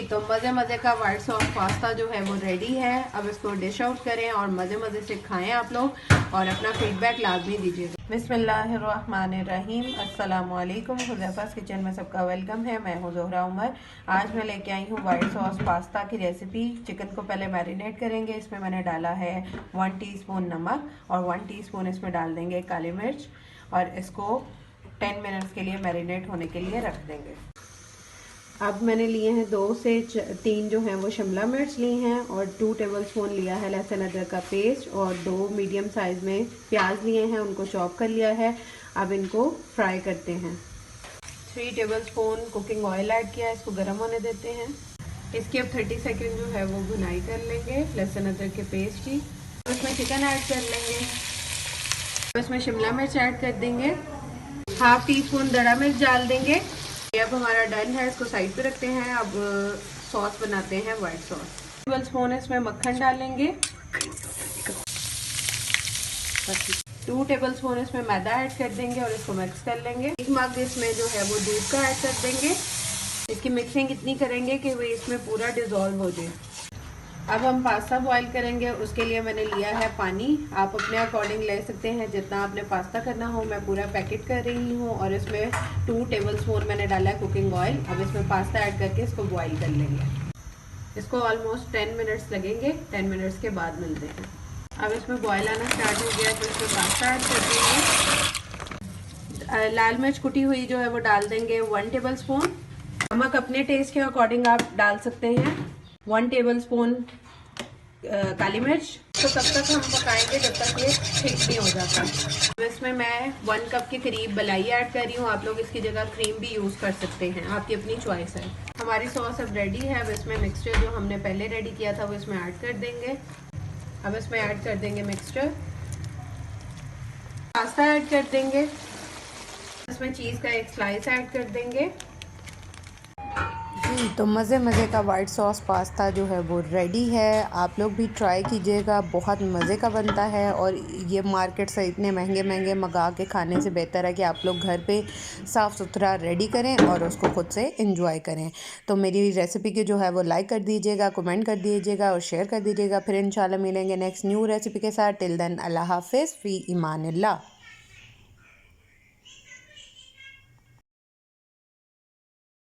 तो मज़े मज़े का वाइट सॉस पास्ता जो है वो रेडी है। अब इसको डिश आउट करें और मज़े मज़े से खाएं आप लोग और अपना फीडबैक लाजमी दीजिएगा। बिस्मिल्लाहिर्रहमानिर्रहीम, अस्सलाम वालेकुम। हुज़ैफ़ा's किचन में सबका वेलकम है। मैं हूँ ज़ोहरा उमर। आज मैं लेके आई हूँ वाइट सॉस पास्ता की रेसिपी। चिकन को पहले मैरिनेट करेंगे। इसमें मैंने डाला है 1 टीस्पून नमक और 1 टीस्पून इसमें डाल देंगे काली मिर्च और इसको 10 मिनट्स के लिए मैरिनेट होने के लिए रख देंगे। अब मैंने लिए हैं 2 से 3 जो हैं वो शिमला मिर्च ली हैं और 2 टेबलस्पून लिया है लहसुन अदरक का पेस्ट और 2 मीडियम साइज़ में प्याज लिए हैं, उनको चॉप कर लिया है। अब इनको फ्राई करते हैं। 3 टेबलस्पून कुकिंग ऑयल ऐड किया है, इसको गर्म होने देते हैं। इसकी अब 30 सेकेंड जो है वो भुनाई कर लेंगे लहसुन अदरक के पेस्ट की। इसमें चिकन ऐड कर लेंगे। इसमें शिमला मिर्च ऐड कर देंगे। हाफ टी स्पून दड़ा मिर्च डाल देंगे। अब हमारा डन है, इसको साइड पे रखते हैं। अब सॉस बनाते हैं वाइट सॉस। टेबल स्पून इसमें मक्खन डालेंगे। 2 टेबल स्पून इसमें मैदा ऐड कर देंगे और इसको मिक्स कर लेंगे। 1 मग इसमें जो है वो दूध का ऐड कर देंगे। इसकी मिक्सिंग इतनी करेंगे कि वो इसमें पूरा डिजोल्व हो जाए। अब हम पास्ता बॉईल करेंगे। उसके लिए मैंने लिया है पानी। आप अपने अकॉर्डिंग ले सकते हैं जितना आपने पास्ता करना हो। मैं पूरा पैकेट कर रही हूँ और इसमें 2 टेबलस्पून मैंने डाला है कुकिंग ऑयल। अब इसमें पास्ता ऐड करके इसको बॉईल कर लेंगे। इसको ऑलमोस्ट 10 मिनट्स लगेंगे। 10 मिनट्स के बाद मिलते हैं। अब इसमें बॉयल आना स्टार्ट हो गया तो इसमें पास्ता ऐड कर देंगे। लाल मिर्च कुटी हुई जो है वो डाल देंगे 1 टेबलस्पून। नमक अपने टेस्ट के अकॉर्डिंग आप डाल सकते हैं। 1 टेबलस्पून काली मिर्च। तो तब तक हम पकाएंगे जब तक ये ठीक नहीं हो जाता। अब इसमें मैं 1 कप के करीब मलाई ऐड कर रही हूँ। आप लोग इसकी जगह क्रीम भी यूज़ कर सकते हैं, आपकी अपनी चॉइस है। हमारी सॉस अब रेडी है। अब इसमें मिक्सचर जो हमने पहले रेडी किया था वो इसमें ऐड कर देंगे। अब इसमें ऐड कर देंगे मिक्सचर। पास्ता ऐड कर देंगे। इसमें चीज़ का एक स्लाइस ऐड कर देंगे। तो मज़े का वाइट सॉस पास्ता जो है वो रेडी है। आप लोग भी ट्राई कीजिएगा, बहुत मज़े का बनता है। और ये मार्केट से इतने महंगे मंगा के खाने से बेहतर है कि आप लोग घर पे साफ़ सुथरा रेडी करें और उसको खुद से एंजॉय करें। तो मेरी रेसिपी की जो है वो लाइक कर दीजिएगा, कमेंट कर दीजिएगा और शेयर कर दीजिएगा। फिर इंशाल्लाह मिलेंगे नेक्स्ट न्यू रेसिपी के साथ। टिल देन अल्लाह हाफिज़, फ़ी ईमानिल्लाह।